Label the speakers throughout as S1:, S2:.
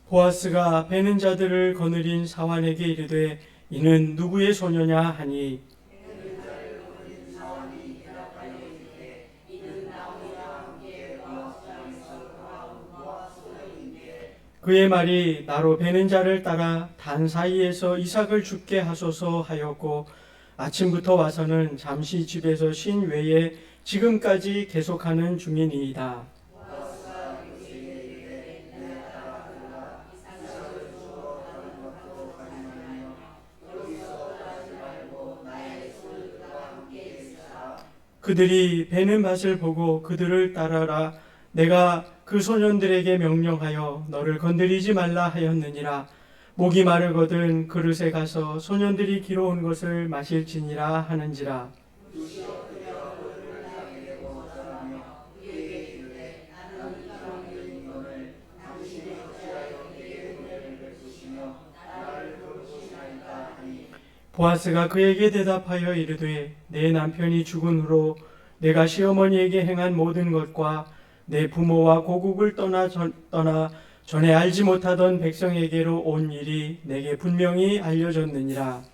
S1: 보아스가 베는 자들을 거느린 사환에게 이르되 이는 누구의 소녀냐 하니 그의 말이 나로 베는 자를 따라 단 사이에서 이삭을 죽게 하소서 하였고 아침부터 와서는 잠시 집에서 쉰 외에 지금까지 계속하는 중이니이다. 그들이 베는 밭을 보고 그들을 따라라. 내가 그 소년들에게 명령하여 너를 건드리지 말라 하였느니라. 목이 마르거든 그릇에 가서 소년들이 길어온 것을 마실지니라 하는지라. 보아스가 그에게 대답하여 이르되 내 남편이 죽은 후로 내가 시어머니에게 행한 모든 것과 내 부모와 고국을 떠나 전에 알지 못하던 백성에게로 온 일이 내게 분명히 알려졌느니라.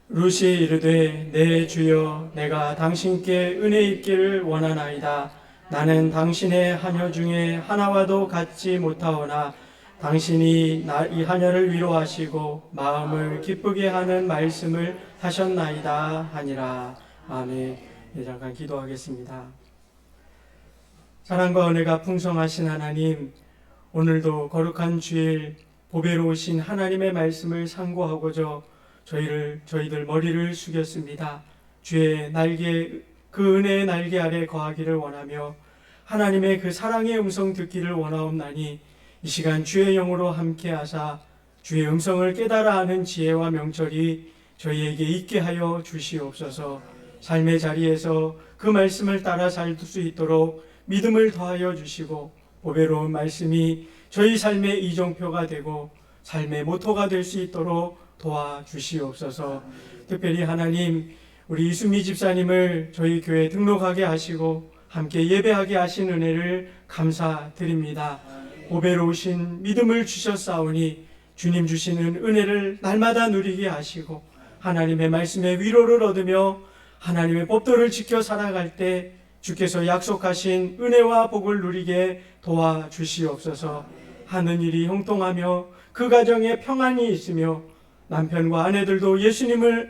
S1: 룻이 이르되 내 주여 내가 당신께 은혜 입기를 원하나이다. 나는 당신의 하녀 중에 하나와도 같지 못하오나 당신이 이 하녀를 위로하시고 마음을 기쁘게 하는 말씀을 하셨나이다 하니라. 아멘. 네, 잠깐 기도하겠습니다. 사랑과 은혜가 풍성하신 하나님, 오늘도 거룩한 주일 보배로우신 하나님의 말씀을 상고하고자 저희들 머리를 숙였습니다. 주의 날개, 그 은혜의 날개 아래 거하기를 원하며 하나님의 그 사랑의 음성 듣기를 원하옵나니 이 시간 주의 영으로 함께하사 주의 음성을 깨달아 아는 지혜와 명철이 저희에게 있게 하여 주시옵소서. 삶의 자리에서 그 말씀을 따라 살 수 있도록 믿음을 더하여 주시고 보배로운 말씀이 저희 삶의 이정표가 되고 삶의 모토가 될 수 있도록 도와주시옵소서. 특별히 하나님, 우리 이수미 집사님을 저희 교회에 등록하게 하시고 함께 예배하게 하신 은혜를 감사드립니다. 보배로우신 믿음을 주셨사오니 주님 주시는 은혜를 날마다 누리게 하시고 하나님의 말씀에 위로를 얻으며 하나님의 법도를 지켜 살아갈 때 주께서 약속하신 은혜와 복을 누리게 도와주시옵소서. 하는 일이 형통하며 그 가정에 평안이 있으며 남편과 아내들도 예수님을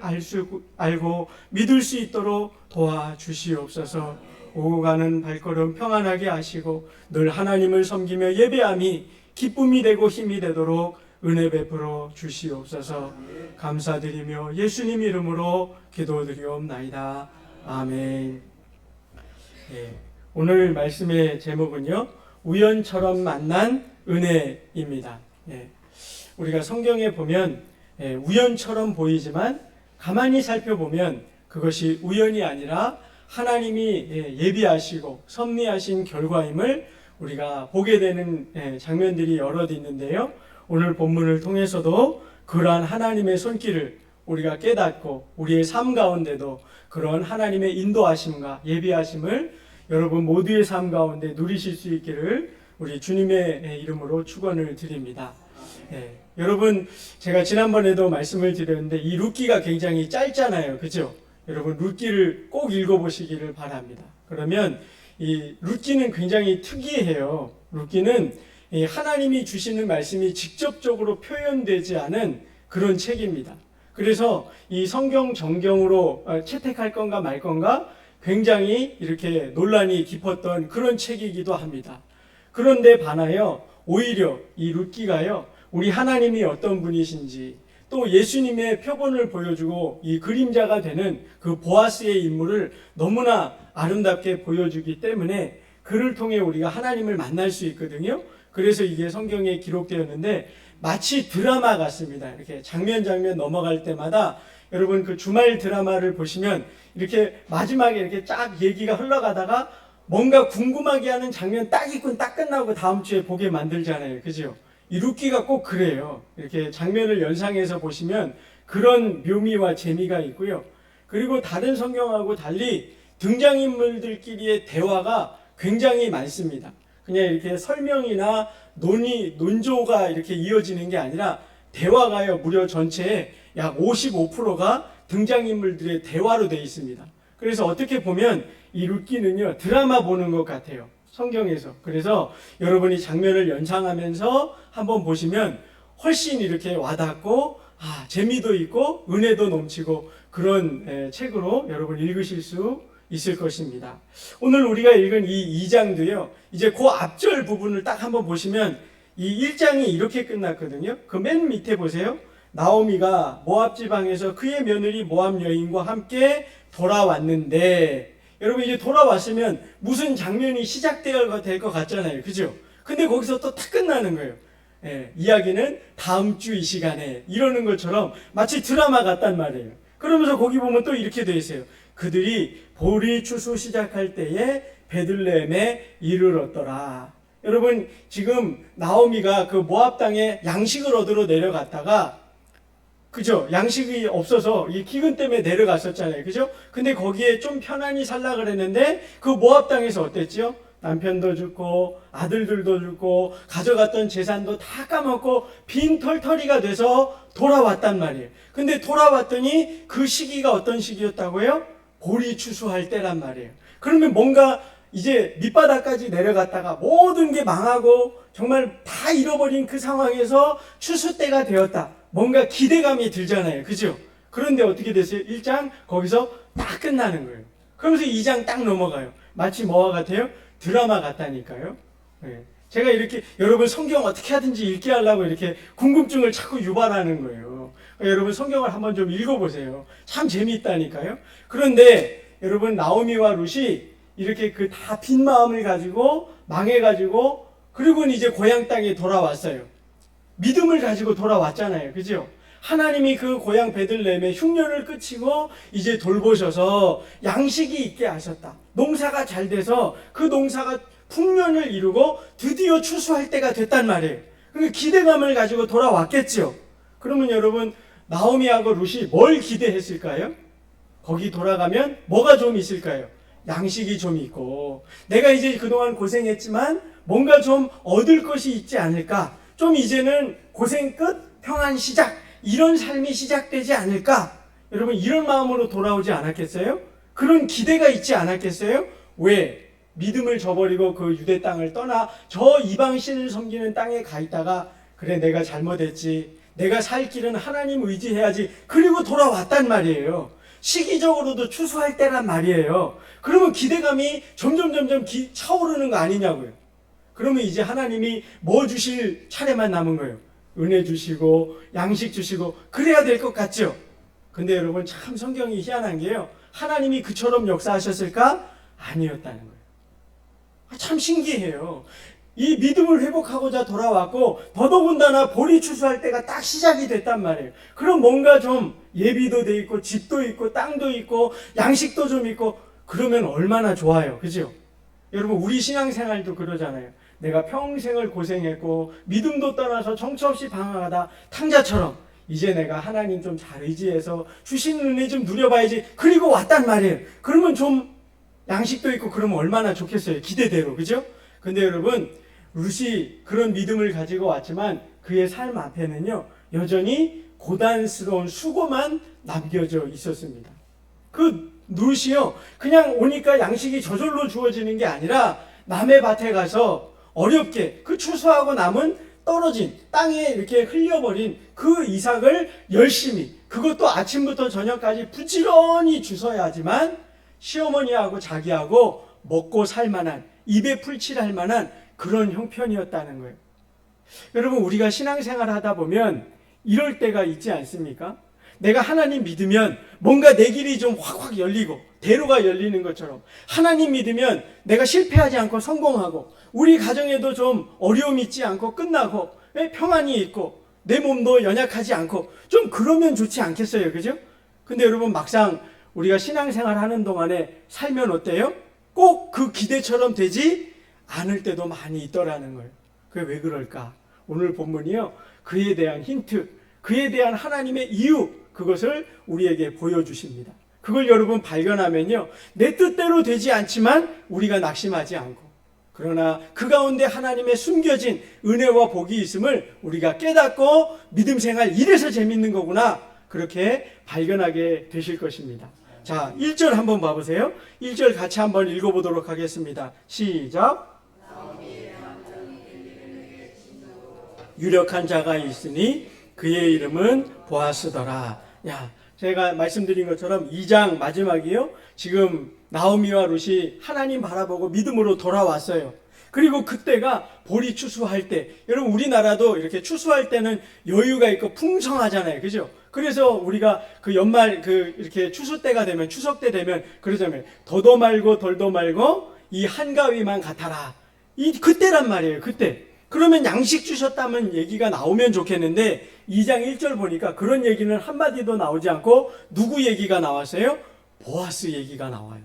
S1: 알고 믿을 수 있도록 도와주시옵소서. 오고 가는 발걸음 평안하게 하시고 늘 하나님을 섬기며 예배함이 기쁨이 되고 힘이 되도록 은혜 베풀어 주시옵소서. 감사드리며 예수님 이름으로 기도드리옵나이다. 아멘. 네, 오늘 말씀의 제목은요, 우연처럼 만난 은혜입니다. 네, 우리가 성경에 보면 우연처럼 보이지만 가만히 살펴보면 그것이 우연이 아니라 하나님이 예비하시고 섭리하신 결과임을 우리가 보게 되는 장면들이 여럿 있는데요. 오늘 본문을 통해서도 그러한 하나님의 손길을 우리가 깨닫고 우리의 삶 가운데도 그런 하나님의 인도하심과 예비하심을 여러분 모두의 삶 가운데 누리실 수 있기를 우리 주님의 이름으로 축원을 드립니다. 여러분, 제가 지난번에도 말씀을 드렸는데 이 룻기가 굉장히 짧잖아요. 그죠? 여러분 룻기를 꼭 읽어보시기를 바랍니다. 그러면 이 룻기는 굉장히 특이해요. 룻기는 하나님이 주시는 말씀이 직접적으로 표현되지 않은 그런 책입니다. 그래서 이 성경 정경으로 채택할 건가 말 건가 굉장히 이렇게 논란이 깊었던 그런 책이기도 합니다. 그런데 반하여 오히려 이 룻기가요, 우리 하나님이 어떤 분이신지 또 예수님의 표본을 보여주고 이 그림자가 되는 그 보아스의 인물을 너무나 아름답게 보여주기 때문에 그를 통해 우리가 하나님을 만날 수 있거든요. 그래서 이게 성경에 기록되었는데 마치 드라마 같습니다. 이렇게 장면 넘어갈 때마다 여러분 그 주말 드라마를 보시면 이렇게 마지막에 이렇게 쫙 얘기가 흘러가다가 뭔가 궁금하게 하는 장면 딱 있고 딱 끝나고 다음 주에 보게 만들잖아요. 그죠? 이 룻기가 꼭 그래요. 이렇게 장면을 연상해서 보시면 그런 묘미와 재미가 있고요. 그리고 다른 성경하고 달리 등장인물들끼리의 대화가 굉장히 많습니다. 그냥 이렇게 설명이나 논조가 이렇게 이어지는 게 아니라 대화가요, 무려 전체의 약 55%가 등장인물들의 대화로 되어 있습니다. 그래서 어떻게 보면 이 룻기는요, 드라마 보는 것 같아요. 성경에서. 그래서 여러분이 장면을 연상하면서 한번 보시면 훨씬 이렇게 와닿고, 재미도 있고, 은혜도 넘치고, 그런 책으로 여러분 읽으실 수 있을 것입니다. 오늘 우리가 읽은 이 2장도요, 이제 그 앞절 부분을 딱 한번 보시면 이 1장이 이렇게 끝났거든요. 그 맨 밑에 보세요. 나오미가 모압 지방에서 그의 며느리 모압 여인과 함께 돌아왔는데, 여러분 이제 돌아왔으면 무슨 장면이 시작되어야 될 것 같잖아요. 그죠? 근데 거기서 또 딱 끝나는 거예요. 이야기는 다음 주 이 시간에 이러는 것처럼 마치 드라마 같단 말이에요. 그러면서 거기 보면 또 이렇게 돼 있어요. 그들이 보리 추수 시작할 때에 베들레헴에 이르렀더라. 여러분 지금 나오미가 그 모압 땅에 양식을 얻으러 내려갔다가, 그죠? 양식이 없어서 이 기근 때문에 내려갔었잖아요. 그죠? 근데 거기에 좀 편안히 살라 그랬는데 그 모압 땅에서 어땠죠? 남편도 죽고 아들들도 죽고 가져갔던 재산도 다 까먹고 빈털터리가 돼서 돌아왔단 말이에요. 근데 돌아왔더니 그 시기가 어떤 시기였다고요? 보리 추수할 때란 말이에요. 그러면 뭔가 이제 밑바닥까지 내려갔다가 모든 게 망하고 정말 다 잃어버린 그 상황에서 추수 때가 되었다. 뭔가 기대감이 들잖아요. 그죠? 그런데 어떻게 됐어요? 1장 거기서 딱 끝나는 거예요. 그러면서 2장 딱 넘어가요. 마치 뭐와 같아요? 드라마 같다니까요. 제가 이렇게 여러분 성경 어떻게 하든지 읽게 하려고 이렇게 궁금증을 자꾸 유발하는 거예요. 여러분 성경을 한번 좀 읽어보세요. 참 재미있다니까요. 그런데 여러분 나오미와 룻이 이렇게 그 다 빈 마음을 가지고 망해가지고 그리고 이제 고향 땅에 돌아왔어요. 믿음을 가지고 돌아왔잖아요. 그죠? 하나님이 그 고향 베들레헴의 흉년을 끝이고 이제 돌보셔서 양식이 있게 하셨다. 농사가 잘 돼서 그 농사가 풍년을 이루고 드디어 추수할 때가 됐단 말이에요. 그러니까 기대감을 가지고 돌아왔겠죠. 그러면 여러분 나오미하고 룻이 뭘 기대했을까요? 거기 돌아가면 뭐가 좀 있을까요? 양식이 좀 있고 내가 이제 그동안 고생했지만 뭔가 좀 얻을 것이 있지 않을까? 좀 이제는 고생 끝, 평안 시작, 이런 삶이 시작되지 않을까? 여러분 이런 마음으로 돌아오지 않았겠어요? 그런 기대가 있지 않았겠어요? 왜? 믿음을 저버리고 그 유대 땅을 떠나 저 이방신을 섬기는 땅에 가 있다가 그래 내가 잘못했지, 내가 살 길은 하나님 의지해야지, 그리고 돌아왔단 말이에요. 시기적으로도 추수할 때란 말이에요. 그러면 기대감이 점점 차오르는 거 아니냐고요. 그러면 이제 하나님이 뭐 주실 차례만 남은 거예요. 은혜 주시고 양식 주시고 그래야 될 것 같죠. 근데 여러분 참 성경이 희한한 게요, 하나님이 그처럼 역사하셨을까? 아니었다는 거예요. 참 신기해요. 이 믿음을 회복하고자 돌아왔고 더더군다나 보리 추수할 때가 딱 시작이 됐단 말이에요. 그럼 뭔가 좀 예비도 돼 있고 집도 있고 땅도 있고 양식도 좀 있고 그러면 얼마나 좋아요. 그죠? 여러분 우리 신앙생활도 그러잖아요. 내가 평생을 고생했고 믿음도 떠나서 정처 없이 방황하다 탕자처럼 이제 내가 하나님 좀 잘 의지해서 주시는 은혜 좀 누려봐야지, 그리고 왔단 말이에요. 그러면 좀 양식도 있고 그러면 얼마나 좋겠어요. 기대대로. 그죠? 근데 여러분 룻이 그런 믿음을 가지고 왔지만 그의 삶 앞에는요 여전히 고단스러운 수고만 남겨져 있었습니다. 그 룻이요 그냥 오니까 양식이 저절로 주어지는 게 아니라 남의 밭에 가서 어렵게 그 추수하고 남은 떨어진 땅에 이렇게 흘려버린 그 이삭을 열심히, 그것도 아침부터 저녁까지 부지런히 주워야지만 시어머니하고 자기하고 먹고 살만한, 입에 풀칠할 만한 그런 형편이었다는 거예요. 여러분 우리가 신앙생활 하다 보면 이럴 때가 있지 않습니까? 내가 하나님 믿으면 뭔가 내 길이 좀 확확 열리고 대로가 열리는 것처럼, 하나님 믿으면 내가 실패하지 않고 성공하고 우리 가정에도 좀 어려움 있지 않고 끝나고 평안이 있고 내 몸도 연약하지 않고 좀 그러면 좋지 않겠어요. 그죠? 근데 여러분 막상 우리가 신앙생활 하는 동안에 살면 어때요? 꼭 그 기대처럼 되지 않을 때도 많이 있더라는 거예요. 그게 왜 그럴까? 오늘 본문이요, 그에 대한 힌트, 그에 대한 하나님의 이유, 그것을 우리에게 보여주십니다. 그걸 여러분 발견하면요, 내 뜻대로 되지 않지만 우리가 낙심하지 않고, 그러나 그 가운데 하나님의 숨겨진 은혜와 복이 있음을 우리가 깨닫고 믿음 생활 이래서 재밌는 거구나, 그렇게 발견하게 되실 것입니다. 자, 1절 한번 봐보세요. 1절 같이 한번 읽어보도록 하겠습니다. 시작. 유력한 자가 있으니 그의 이름은 보아스더라. 야, 제가 말씀드린 것처럼 2장 마지막이요, 지금 나오미와 룻이 하나님 바라보고 믿음으로 돌아왔어요. 그리고 그때가 보리 추수할 때, 여러분 우리나라도 이렇게 추수할 때는 여유가 있고 풍성하잖아요, 그죠? 그래서 우리가 그 연말 이렇게 추수 때가 되면, 추석 때 되면 그러자면 더도 말고 덜도 말고 이 한가위만 같아라, 그때란 말이에요. 그때 그러면 양식 주셨다면 얘기가 나오면 좋겠는데 2장 1절 보니까 그런 얘기는 한마디도 나오지 않고 누구 얘기가 나왔어요? 보아스 얘기가 나와요.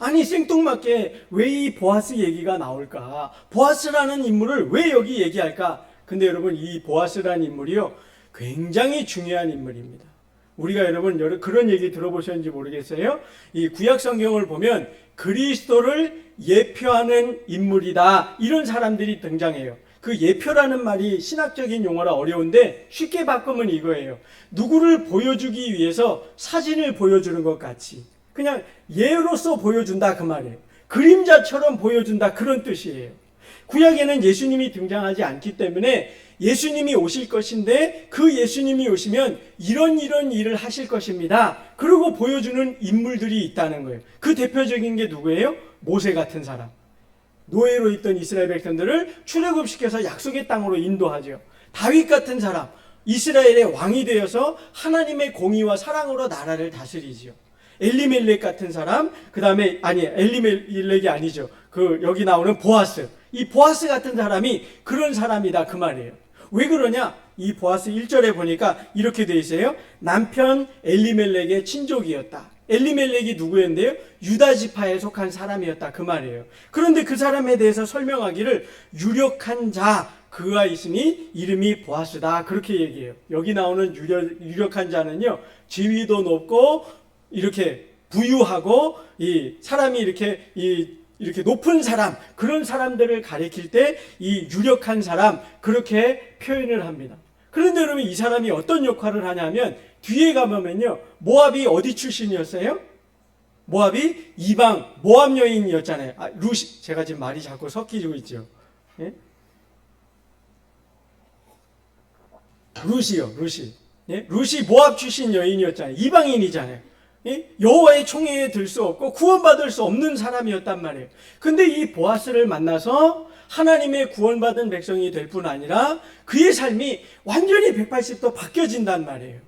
S1: 아니 생뚱맞게 왜 이 보아스 얘기가 나올까? 보아스라는 인물을 왜 여기 얘기할까? 근데 여러분, 이 보아스라는 인물이요, 굉장히 중요한 인물입니다. 우리가 여러분 그런 얘기 들어보셨는지 모르겠어요. 이 구약 성경을 보면 그리스도를 예표하는 인물이다, 이런 사람들이 등장해요. 그 예표라는 말이 신학적인 용어라 어려운데 쉽게 바꾸면 이거예요. 누구를 보여주기 위해서 사진을 보여주는 것 같이 그냥 예로서 보여준다, 그 말이에요. 그림자처럼 보여준다, 그런 뜻이에요. 구약에는 예수님이 등장하지 않기 때문에 예수님이 오실 것인데 그 예수님이 오시면 이런 일을 하실 것입니다, 그리고 보여주는 인물들이 있다는 거예요. 그 대표적인 게 누구예요? 모세 같은 사람. 노예로 있던 이스라엘 백성들을 출애굽시켜서 약속의 땅으로 인도하죠. 다윗 같은 사람, 이스라엘의 왕이 되어서 하나님의 공의와 사랑으로 나라를 다스리지요. 엘리멜렉 같은 사람, 그 다음에 엘리멜렉이 아니죠. 여기 나오는 보아스, 이 보아스 같은 사람이 그런 사람이다, 그 말이에요. 왜 그러냐? 이 보아스 1절에 보니까 이렇게 돼 있어요. 남편 엘리멜렉의 친족이었다. 엘리멜렉이 누구였는데요? 유다 지파에 속한 사람이었다, 그 말이에요. 그런데 그 사람에 대해서 설명하기를 유력한 자, 그가 있으니 이름이 보아스다, 그렇게 얘기해요. 여기 나오는 유력한 자는요, 지위도 높고 이렇게 부유하고 이 사람이 이렇게 높은 사람, 그런 사람들을 가리킬 때 이 유력한 사람, 그렇게 표현을 합니다. 그런데 여러분, 이 사람이 어떤 역할을 하냐면 뒤에 가보면요, 모압이 어디 출신이었어요? 모압이 이방 모압 여인이었잖아요. 룻이, 제가 지금 말이 자꾸 섞이고 있죠. 예? 룻이 모압 출신 여인이었잖아요. 이방인이잖아요. 여호와의 총회에 들 수 없고 구원받을 수 없는 사람이었단 말이에요. 근데 이 보아스를 만나서 하나님의 구원받은 백성이 될 뿐 아니라 그의 삶이 완전히 180도 바뀌어진단 말이에요.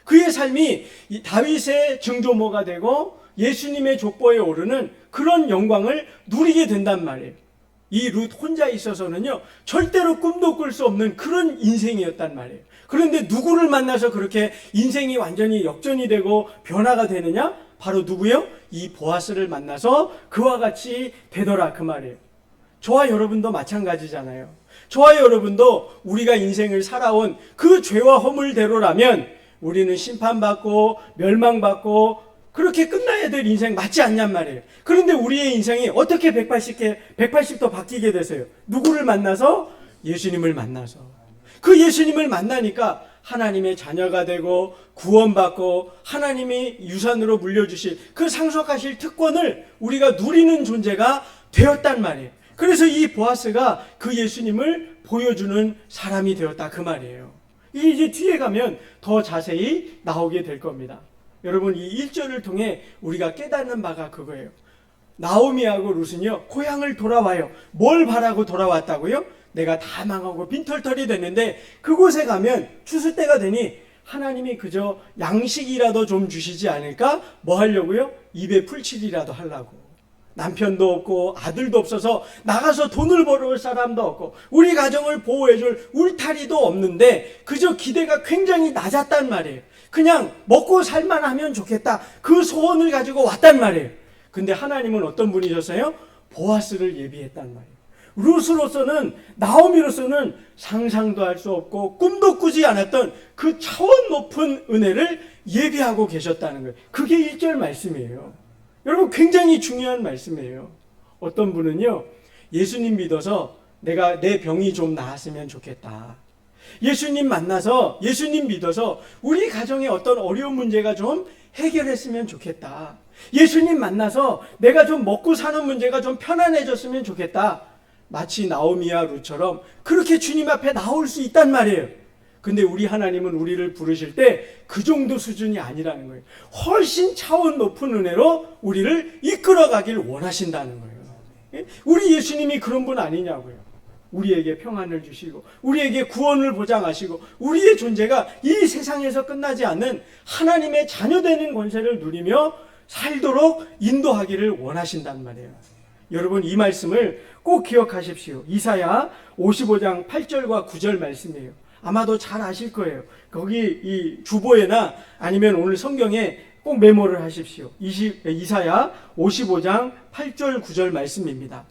S1: 그의 삶이 이 다윗의 증조모가 되고 예수님의 족보에 오르는 그런 영광을 누리게 된단 말이에요. 이 룻 혼자 있어서는요, 절대로 꿈도 꿀 수 없는 그런 인생이었단 말이에요. 그런데 누구를 만나서 그렇게 인생이 완전히 역전이 되고 변화가 되느냐? 바로 누구요? 이 보아스를 만나서 그와 같이 되더라, 그 말이에요. 저와 여러분도 마찬가지잖아요. 저와 여러분도 우리가 인생을 살아온 그 죄와 허물대로라면 우리는 심판받고 멸망받고 그렇게 끝나야 될 인생 맞지 않냔 말이에요. 그런데 우리의 인생이 어떻게 180도 바뀌게 되세요? 누구를 만나서? 예수님을 만나서. 그 예수님을 만나니까 하나님의 자녀가 되고 구원받고 하나님이 유산으로 물려주실 그 상속하실 특권을 우리가 누리는 존재가 되었단 말이에요. 그래서 이 보아스가 그 예수님을 보여주는 사람이 되었다, 그 말이에요. 이제 뒤에 가면 더 자세히 나오게 될 겁니다. 여러분, 이 1절을 통해 우리가 깨닫는 바가 그거예요. 나오미하고 룻은요, 고향을 돌아와요. 뭘 바라고 돌아왔다고요? 내가 다 망하고 빈털털이 됐는데 그곳에 가면 추수 때가 되니 하나님이 그저 양식이라도 좀 주시지 않을까? 뭐 하려고요? 입에 풀칠이라도 하려고. 남편도 없고 아들도 없어서 나가서 돈을 벌어올 사람도 없고 우리 가정을 보호해줄 울타리도 없는데 그저 기대가 굉장히 낮았단 말이에요. 그냥 먹고 살만 하면 좋겠다, 그 소원을 가지고 왔단 말이에요. 근데 하나님은 어떤 분이셨어요? 보아스를 예비했단 말이에요. 룻으로서는, 나오미로서는 상상도 할 수 없고 꿈도 꾸지 않았던 그 차원 높은 은혜를 예비하고 계셨다는 거예요. 그게 1절 말씀이에요. 여러분, 굉장히 중요한 말씀이에요. 어떤 분은요, 예수님 믿어서 내가 내 병이 좀 나았으면 좋겠다. 예수님 만나서, 예수님 믿어서 우리 가정에 어떤 어려운 문제가 좀 해결했으면 좋겠다. 예수님 만나서 내가 좀 먹고 사는 문제가 좀 편안해졌으면 좋겠다. 마치 나오미와 룻처럼 그렇게 주님 앞에 나올 수 있단 말이에요. 근데 우리 하나님은 우리를 부르실 때 그 정도 수준이 아니라는 거예요. 훨씬 차원 높은 은혜로 우리를 이끌어가길 원하신다는 거예요. 우리 예수님이 그런 분 아니냐고요. 우리에게 평안을 주시고 우리에게 구원을 보장하시고 우리의 존재가 이 세상에서 끝나지 않는 하나님의 자녀되는 권세를 누리며 살도록 인도하기를 원하신단 말이에요. 여러분, 이 말씀을 꼭 기억하십시오. 이사야 55장 8절과 9절 말씀이에요. 아마도 잘 아실 거예요. 거기 이 주보에나 아니면 오늘 성경에 꼭 메모를 하십시오. 이사야 55장 8절 9절 말씀입니다.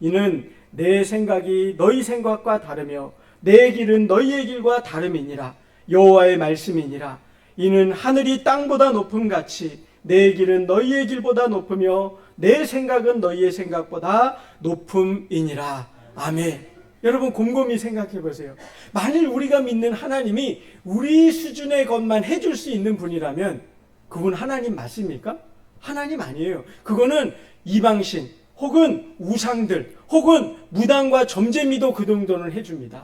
S1: 이는 내 생각이 너희 생각과 다르며 내 길은 너희의 길과 다름이니라. 여호와의 말씀이니라. 이는 하늘이 땅보다 높음 같이 내 길은 너희의 길보다 높으며 내 생각은 너희의 생각보다 높음이니라. 아멘. 여러분, 곰곰이 생각해 보세요. 만일 우리가 믿는 하나님이 우리 수준의 것만 해줄 수 있는 분이라면 그분 하나님 맞습니까? 하나님 아니에요. 그거는 이방신 혹은 우상들 혹은 무당과 점쟁이도 그 정도는 해줍니다.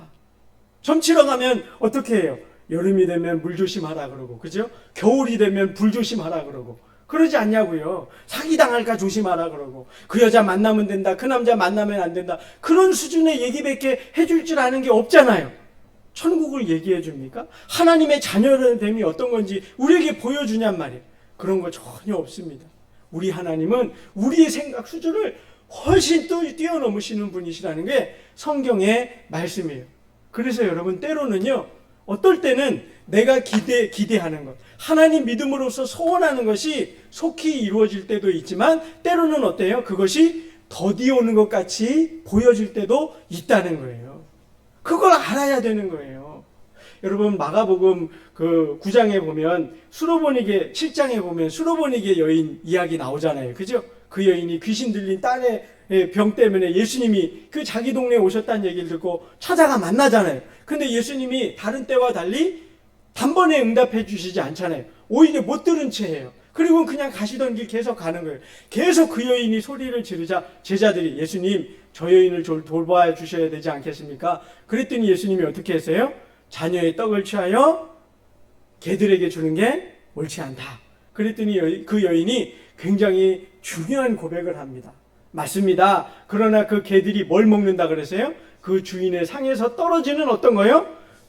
S1: 점 치러 가면 어떻게 해요? 여름이 되면 물 조심하라 그러고, 그죠? 겨울이 되면 불 조심하라 그러고, 그러지 않냐고요. 사기당할까 조심하라 그러고, 그 여자 만나면 된다, 그 남자 만나면 안 된다, 그런 수준의 얘기밖에 해줄 줄 아는 게 없잖아요. 천국을 얘기해 줍니까? 하나님의 자녀됨이 어떤 건지 우리에게 보여주냔 말이에요. 그런 거 전혀 없습니다. 우리 하나님은 우리의 생각 수준을 훨씬 뛰어넘으시는 분이시라는 게 성경의 말씀이에요. 그래서 여러분, 때로는요, 어떨 때는 내가 기대하는 것, 하나님 믿음으로써 소원하는 것이 속히 이루어질 때도 있지만 때로는 어때요? 그것이 더디오는 것 같이 보여질 때도 있다는 거예요. 그걸 알아야 되는 거예요. 여러분, 마가복음 그 9장에 보면 수로보니게, 7장에 보면 수로보니게 여인 이야기 나오잖아요. 그죠? 그 여인이 귀신 들린 딸의 병 때문에 예수님이 그 자기 동네에 오셨다는 얘기를 듣고 찾아가 만나잖아요. 근데 예수님이 다른 때와 달리 단번에 응답해 주시지 않잖아요. 오히려 못 들은 채 해요. 그리고 그냥 가시던 길 계속 가는 거예요. 계속 그 여인이 소리를 지르자 제자들이, 예수님, 저 여인을 돌봐 주셔야 되지 않겠습니까? 그랬더니 예수님이 어떻게 했어요? 자녀의 떡을 취하여 개들에게 주는 게 옳지 않다. 그랬더니 그 여인이 굉장히 중요한 고백을 합니다. 맞습니다. 그러나 그 개들이 뭘 먹는다 그랬어요? 그 주인의 상에서 떨어지는 어떤 거요?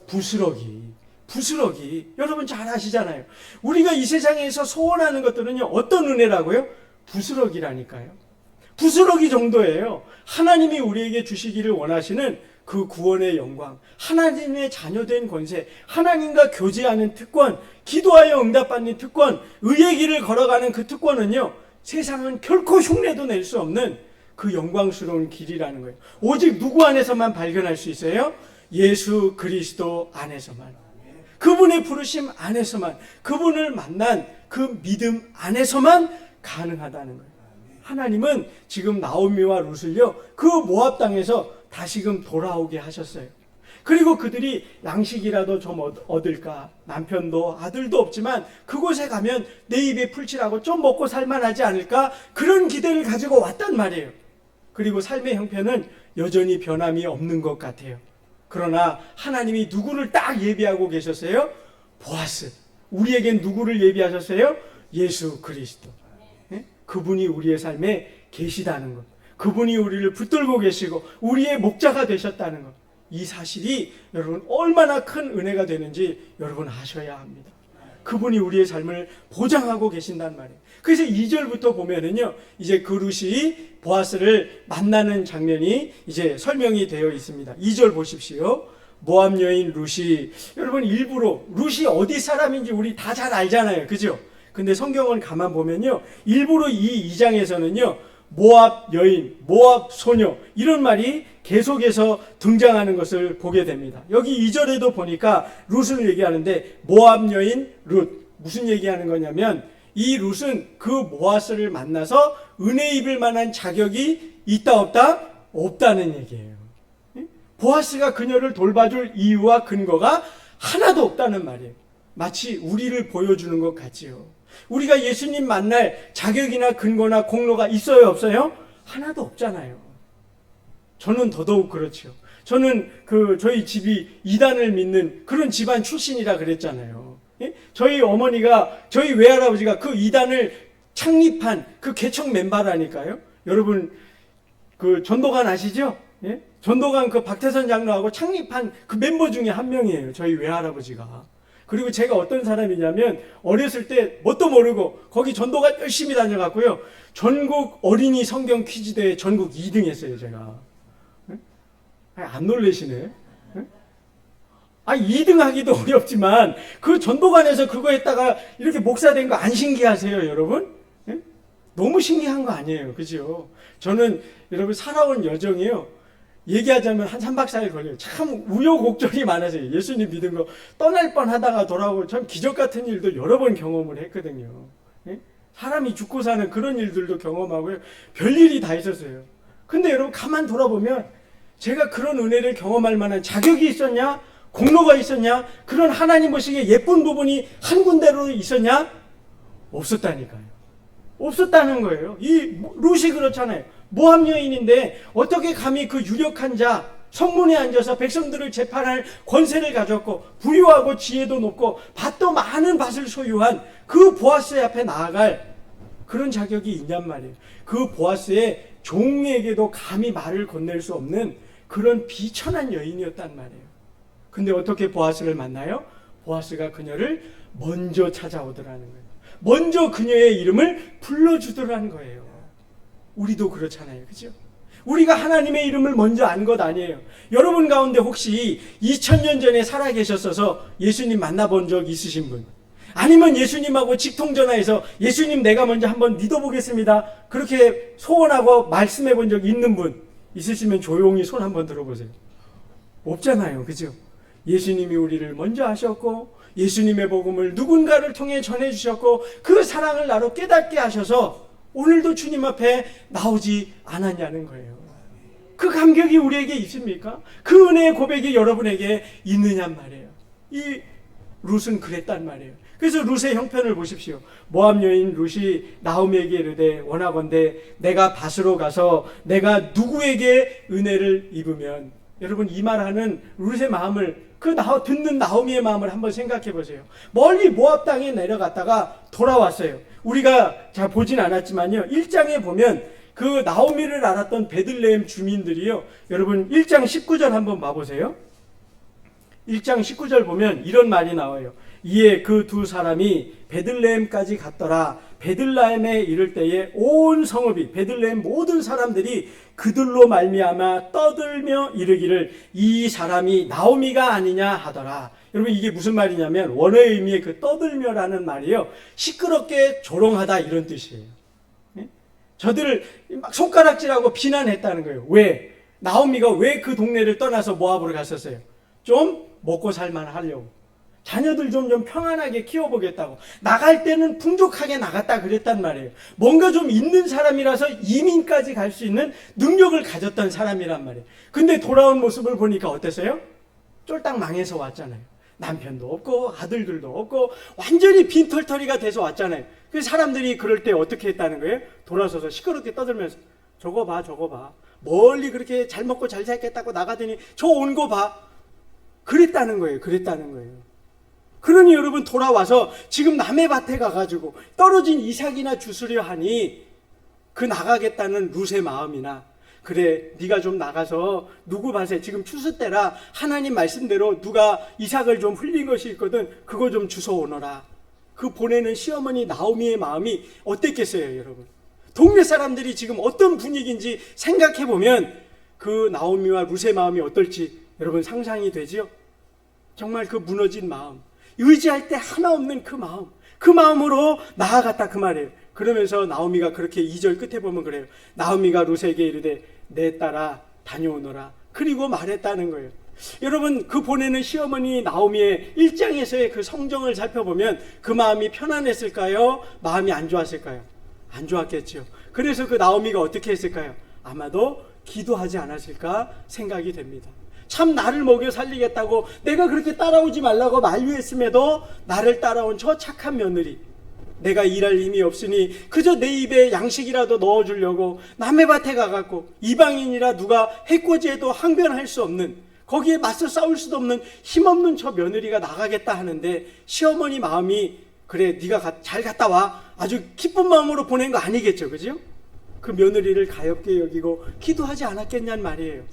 S1: 부스러기. 여러분 잘 아시잖아요. 우리가 이 세상에서 소원하는 것들은요, 어떤 은혜라고요? 부스러기라니까요. 부스러기 정도예요. 하나님이 우리에게 주시기를 원하시는 그 구원의 영광, 하나님의 자녀된 권세, 하나님과 교제하는 특권, 기도하여 응답받는 특권, 의의 길을 걸어가는 그 특권은요, 세상은 결코 흉내도 낼 수 없는 그 영광스러운 길이라는 거예요. 오직 누구 안에서만 발견할 수 있어요? 예수 그리스도 안에서만. 그분의 부르심 안에서만, 그분을 만난 그 믿음 안에서만 가능하다는 거예요. 하나님은 지금 나오미와 룻을요, 그 모압 땅에서 다시금 돌아오게 하셨어요. 그리고 그들이 양식이라도 좀 얻을까, 남편도 아들도 없지만 그곳에 가면 내 입에 풀칠하고 좀 먹고 살만하지 않을까, 그런 기대를 가지고 왔단 말이에요. 그리고 삶의 형편은 여전히 변함이 없는 것 같아요. 그러나 하나님이 누구를 딱 예비하고 계셨어요? 보아스. 우리에겐 누구를 예비하셨어요? 예수 그리스도. 그분이 우리의 삶에 계시다는 것, 그분이 우리를 붙들고 계시고 우리의 목자가 되셨다는 것, 이 사실이 여러분 얼마나 큰 은혜가 되는지 여러분 아셔야 합니다. 그분이 우리의 삶을 보장하고 계신단 말이에요. 그래서 2절부터 보면은요, 이제 그 룻이 보아스를 만나는 장면이 이제 설명이 되어 있습니다. 2절 보십시오. 모압 여인 룻이, 여러분 일부러 룻이 어디 사람인지 우리 다 잘 알잖아요. 그죠? 근데 성경을 가만 보면요, 일부러 이 2장에서는요, 모압 여인, 모압 소녀 이런 말이 계속해서 등장하는 것을 보게 됩니다. 여기 2절에도 보니까 룻을 얘기하는데 모압 여인 룻 무슨 얘기하는 거냐면 이 룻은 그 보아스를 만나서 은혜 입을 만한 자격이 있다 없다? 없다는 얘기예요. 보아스가 그녀를 돌봐줄 이유와 근거가 하나도 없다는 말이에요. 마치 우리를 보여주는 것 같지요. 우리가 예수님 만날 자격이나 근거나 공로가 있어요 없어요? 하나도 없잖아요. 저는 더더욱 그렇죠. 저는 저희 집이 이단을 믿는 그런 집안 출신이라 그랬잖아요. 저희 어머니가 저희 외할아버지가 그 이단을 창립한 그 개척 멤버라니까요. 여러분 그 전도관 아시죠? 예? 전도관 그 박태선 장로하고 창립한 그 멤버 중에 한 명이에요. 저희 외할아버지가. 그리고 제가 어떤 사람이냐면 어렸을 때 뭣도 모르고 거기 전도관 열심히 다녀갔고요. 전국 어린이 성경 퀴즈대회 전국 2등 했어요. 제가. 안 놀라시네. 2등 하기도 어렵지만 그 전도관에서 그거 했다가 이렇게 목사 된 거 안 신기하세요, 여러분? 너무 신기한 거 아니에요. 그죠? 저는 여러분 살아온 여정이요. 얘기하자면 한 3박 4일 걸려요. 참 우여곡절이 많아서요. 예수님 믿은 거 떠날 뻔 하다가 돌아오고 참 기적 같은 일도 여러 번 경험을 했거든요. 사람이 죽고 사는 그런 일들도 경험하고요. 별일이 다 있었어요. 근데 여러분 가만 돌아보면 제가 그런 은혜를 경험할 만한 자격이 있었냐? 공로가 있었냐? 그런 하나님 보시기에 예쁜 부분이 한 군데로 있었냐? 없었다니까요. 없었다는 거예요. 이 룻이 그렇잖아요. 모압 여인인데 어떻게 감히 그 유력한 자 성문에 앉아서 백성들을 재판할 권세를 가졌고 부유하고 지혜도 높고 밭도 많은 밭을 소유한 그 보아스 앞에 나아갈 그런 자격이 있냔 말이에요. 그 보아스의 종에게도 감히 말을 건넬 수 없는 그런 비천한 여인이었단 말이에요. 근데 어떻게 보아스를 만나요? 보아스가 그녀를 먼저 찾아오더라는 거예요. 먼저 그녀의 이름을 불러주더라는 거예요. 우리도 그렇잖아요. 그죠? 우리가 하나님의 이름을 먼저 안 것 아니에요. 여러분 가운데 혹시 2000년 전에 살아계셨어서 예수님 만나본 적 있으신 분? 아니면 예수님하고 직통전화해서 예수님 내가 먼저 한번 믿어보겠습니다. 그렇게 소원하고 말씀해 본 적 있는 분 있으시면 조용히 손 한번 들어보세요. 없잖아요. 그죠? 예수님이 우리를 먼저 하셨고 예수님의 복음을 누군가를 통해 전해주셨고 그 사랑을 나로 깨닫게 하셔서 오늘도 주님 앞에 나오지 않았냐는 거예요. 그 감격이 우리에게 있습니까? 그 은혜의 고백이 여러분에게 있느냔 말이에요. 이 룻은 그랬단 말이에요. 그래서 룻의 형편을 보십시오. 모압 여인 룻이 나오미에게 이르되 원하건대 내가 밭으로 가서 내가 누구에게 은혜를 입으면, 여러분 이 말하는 룻의 마음을 듣는 나오미의 마음을 한번 생각해 보세요. 멀리 모압 땅에 내려갔다가 돌아왔어요. 우리가 잘 보진 않았지만요. 1장에 보면 그 나오미를 알았던 베들레헴 주민들이요. 여러분 1장 19절 한번 봐보세요. 1장 19절 보면 이런 말이 나와요. 이에 그 두 사람이 베들레헴까지 갔더라. 베들레헴에 이를 때에 온 성읍이 베들레헴 모든 사람들이 그들로 말미암아 떠들며 이르기를 이 사람이 나오미가 아니냐 하더라. 여러분 이게 무슨 말이냐면 원어의 의미의 그 떠들며라는 말이요. 시끄럽게 조롱하다 이런 뜻이에요. 저들을 막 손가락질하고 비난했다는 거예요. 왜? 나오미가 왜 그 동네를 떠나서 모압으로 갔었어요? 좀 먹고 살만 하려고. 자녀들 좀 평안하게 키워보겠다고. 나갈 때는 풍족하게 나갔다 그랬단 말이에요. 뭔가 좀 있는 사람이라서 이민까지 갈 수 있는 능력을 가졌던 사람이란 말이에요. 근데 돌아온 모습을 보니까 어땠어요? 쫄딱 망해서 왔잖아요. 남편도 없고 아들들도 없고 완전히 빈털터리가 돼서 왔잖아요. 그래서 사람들이 그럴 때 어떻게 했다는 거예요? 돌아서서 시끄럽게 떠들면서 저거 봐 저거 봐. 멀리 그렇게 잘 먹고 잘 살겠다고 나가더니 저 온 거 봐. 그랬다는 거예요. 그랬다는 거예요. 그러니 여러분 돌아와서 지금 남의 밭에 가가지고 떨어진 이삭이나 주스려 하니 그 나가겠다는 룻의 마음이나 그래 네가 좀 나가서 누구 밭에 지금 추수 때라 하나님 말씀대로 누가 이삭을 좀 흘린 것이 있거든 그거 좀 주워 오너라. 그 보내는 시어머니 나오미의 마음이 어땠겠어요 여러분. 동네 사람들이 지금 어떤 분위기인지 생각해보면 그 나오미와 룻의 마음이 어떨지 여러분 상상이 되지요. 정말 그 무너진 마음 의지할 때 하나 없는 그 마음 그 마음으로 나아갔다 그 말이에요. 그러면서 나오미가 그렇게 2절 끝에 보면 그래요. 나오미가 룻에게 이르되 내 딸아 다녀오너라. 그리고 말했다는 거예요. 여러분, 그 보내는 시어머니 나오미의 1장에서의 그 성정을 살펴보면 그 마음이 편안했을까요? 마음이 안 좋았을까요? 안 좋았겠죠. 그래서 그 나오미가 어떻게 했을까요? 아마도 기도하지 않았을까 생각이 됩니다. 참 나를 먹여 살리겠다고 내가 그렇게 따라오지 말라고 만류했음에도 나를 따라온 저 착한 며느리, 내가 일할 힘이 없으니 그저 내 입에 양식이라도 넣어주려고 남의 밭에 가갖고 이방인이라 누가 해코지해도 항변할 수 없는, 거기에 맞서 싸울 수도 없는 힘없는 저 며느리가 나가겠다 하는데 시어머니 마음이 그래 네가 잘 갔다 와 아주 기쁜 마음으로 보낸 거 아니겠죠, 그죠? 그 며느리를 가엾게 여기고 기도하지 않았겠냐는 말이에요.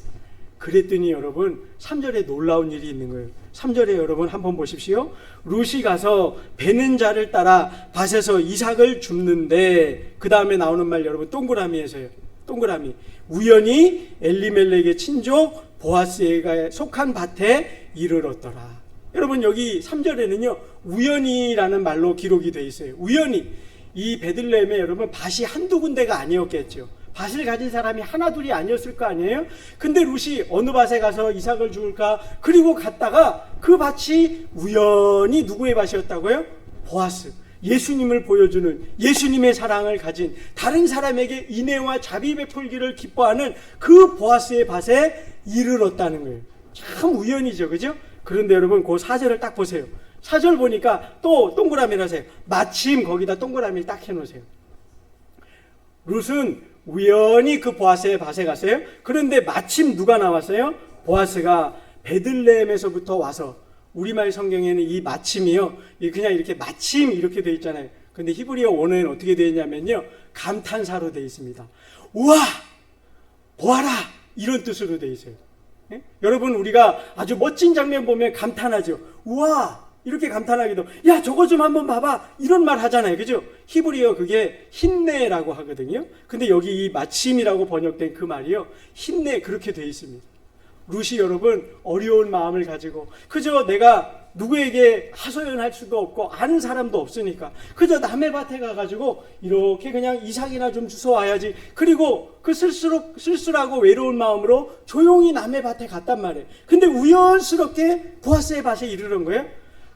S1: 그랬더니 여러분 3절에 놀라운 일이 있는 거예요. 3절에 여러분 한번 보십시오. 룻이 가서 베는 자를 따라 밭에서 이삭을 줍는데, 그 다음에 나오는 말 여러분 동그라미에서요. 동그라미. 우연히 엘리멜렉의 친족 보아스가 속한 밭에 이르렀더라. 여러분 여기 3절에는요 우연히라는 말로 기록이 되어 있어요. 우연히. 이 베들레헴에 여러분 밭이 한두 군데가 아니었겠죠. 밭을 가진 사람이 하나 둘이 아니었을 거 아니에요? 근데 룻이 어느 밭에 가서 이삭을 줄까? 그리고 갔다가 그 밭이 우연히 누구의 밭이었다고요? 보아스. 예수님을 보여주는, 예수님의 사랑을 가진, 다른 사람에게 인애와 자비 베풀기를 기뻐하는 그 보아스의 밭에 이르렀다는 거예요. 참 우연이죠, 그죠? 그런데 여러분 그 4절을 딱 보세요. 4절 보니까 또 동그라미라세요. 마침 거기다 동그라미를 딱 해놓으세요. 룻은 우연히 그 보아스의 밭에 갔어요. 그런데 마침 누가 나왔어요? 보아스가 베들레헴에서부터 와서, 우리말 성경에는 이 마침이요, 그냥 이렇게 마침 이렇게 되어 있잖아요. 근데 히브리어 원어에는 어떻게 되어 있냐면요, 감탄사로 되어 있습니다. 우와! 보아라! 이런 뜻으로 되어 있어요. 예? 여러분 우리가 아주 멋진 장면 보면 감탄하죠. 우와! 이렇게 감탄하기도, 야 저거 좀 한번 봐봐, 이런 말 하잖아요, 그죠? 히브리어 그게 힘내라고 하거든요. 근데 여기 이 마침이라고 번역된 그 말이요, 힘내, 그렇게 되어 있습니다. 룻이 여러분 어려운 마음을 가지고, 그저 내가 누구에게 하소연할 수도 없고 아는 사람도 없으니까 그저 남의 밭에 가가지고 이렇게 그냥 이삭이나 좀 주워와야지, 그리고 그 쓸쓸하고 외로운 마음으로 조용히 남의 밭에 갔단 말이에요. 근데 우연스럽게 보아스의 밭에 이르는 거예요.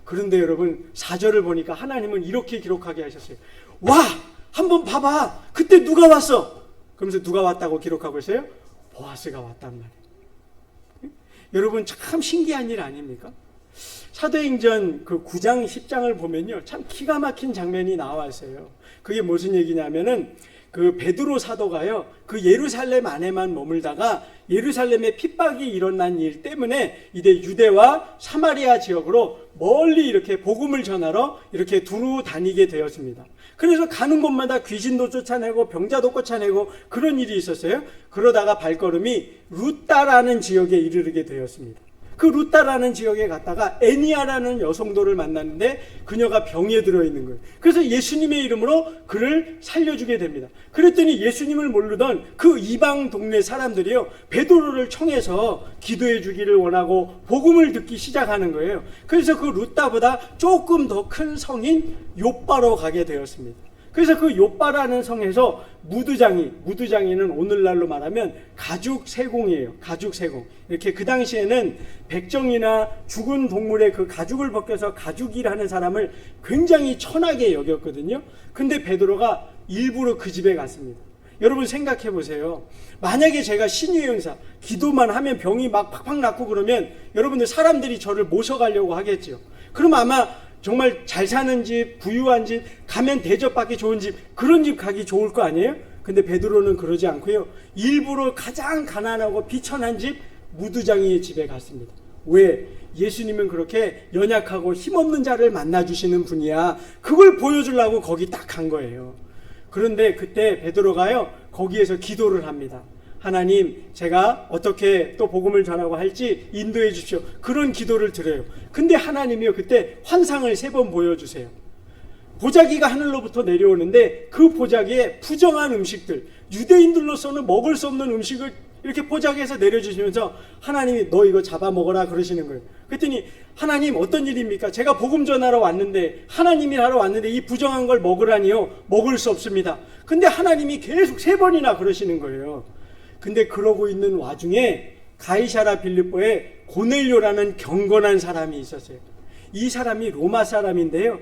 S1: 그런데 여러분 4절을 보니까 하나님은 이렇게 기록하게 하셨어요. 와! 한번 봐봐! 그때 누가 왔어? 그러면서 누가 왔다고 기록하고 있어요? 보아스가 왔단 말이에요. 여러분 참 신기한 일 아닙니까? 사도행전 그 9장 10장을 보면요 참 기가 막힌 장면이 나와 있어요. 그게 무슨 얘기냐면은 그 베드로 사도가요 그 예루살렘 안에만 머물다가 예루살렘에 핍박이 일어난 일 때문에 이제 유대와 사마리아 지역으로 멀리 이렇게 복음을 전하러 이렇게 두루 다니게 되었습니다. 그래서 가는 곳마다 귀신도 쫓아내고 병자도 쫓아내고 그런 일이 있었어요. 그러다가 발걸음이 룻다라는 지역에 이르게 되었습니다. 그 룻다라는 지역에 갔다가 애니아라는 여성도를 만났는데 그녀가 병에 들어있는 거예요. 그래서 예수님의 이름으로 그를 살려주게 됩니다. 그랬더니 예수님을 모르던 그 이방 동네 사람들이요 베드로를 청해서 기도해 주기를 원하고 복음을 듣기 시작하는 거예요. 그래서 그 룻다보다 조금 더 큰 성인 욥바로 가게 되었습니다. 그래서 그 욥바라는 성에서 무드장이는 오늘날로 말하면 가죽 세공이에요. 가죽 세공. 이렇게 그 당시에는 백정이나 죽은 동물의 그 가죽을 벗겨서 가죽일 하는 사람을 굉장히 천하게 여겼거든요. 근데 베드로가 일부러 그 집에 갔습니다. 여러분 생각해 보세요. 만약에 제가 신유의 은사, 기도만 하면 병이 막 팍팍 낫고 그러면 여러분들 사람들이 저를 모셔가려고 하겠죠. 그럼 아마 정말 잘 사는 집, 부유한 집, 가면 대접받기 좋은 집, 그런 집 가기 좋을 거 아니에요? 근데 베드로는 그러지 않고요 일부러 가장 가난하고 비천한 집 무드장이의 집에 갔습니다. 왜? 예수님은 그렇게 연약하고 힘없는 자를 만나주시는 분이야. 그걸 보여주려고 거기 딱 간 거예요. 그런데 그때 베드로가요 거기에서 기도를 합니다. 하나님, 제가 어떻게 또 복음을 전하고 할지 인도해 주십시오. 그런 기도를 드려요. 근데 하나님이요 그때 환상을 3번 보여주세요. 보자기가 하늘로부터 내려오는데 그 보자기에 부정한 음식들, 유대인들로서는 먹을 수 없는 음식을 이렇게 포장해서 내려주시면서 하나님이 너 이거 잡아먹어라 그러시는 거예요. 그랬더니 하나님 어떤 일입니까? 제가 복음 전하러 왔는데, 하나님이 하러 왔는데 이 부정한 걸 먹으라니요? 먹을 수 없습니다. 근데 하나님이 계속 3번이나 그러시는 거예요. 근데 그러고 있는 와중에 가이사랴 빌립보에 고넬료라는 경건한 사람이 있었어요. 이 사람이 로마 사람인데요,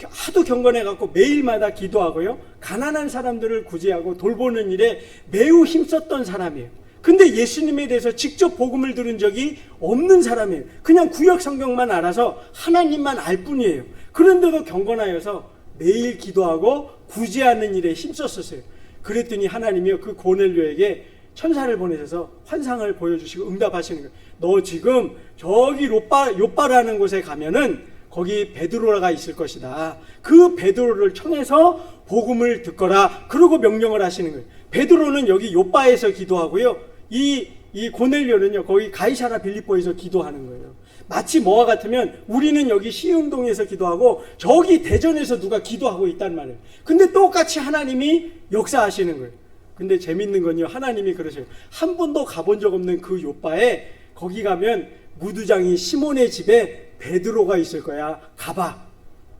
S1: 하도 경건해갖고 매일마다 기도하고요, 가난한 사람들을 구제하고 돌보는 일에 매우 힘썼던 사람이에요. 근데 예수님에 대해서 직접 복음을 들은 적이 없는 사람이에요. 그냥 구약 성경만 알아서 하나님만 알 뿐이에요. 그런데도 경건하여서 매일 기도하고 구제하는 일에 힘썼었어요. 그랬더니 하나님이 그 고넬료에게 천사를 보내셔서 환상을 보여주시고 응답하시는 거예요. 너 지금 저기 요빠라는 곳에 가면은 거기 베드로가 있을 것이다. 그 베드로를 청해서 복음을 듣거라. 그러고 명령을 하시는 거예요. 베드로는 여기 요빠에서 기도하고요, 이 고넬료는요 거기 가이사랴 빌립보에서 기도하는 거예요. 마치 뭐와 같으면 우리는 여기 시흥동에서 기도하고 저기 대전에서 누가 기도하고 있단 말이에요. 근데 똑같이 하나님이 역사하시는 거예요. 근데 재밌는 건요, 하나님이 그러셔요. 한 번도 가본 적 없는 그 요빠에 거기 가면 무두장이 시몬의 집에 베드로가 있을 거야. 가봐.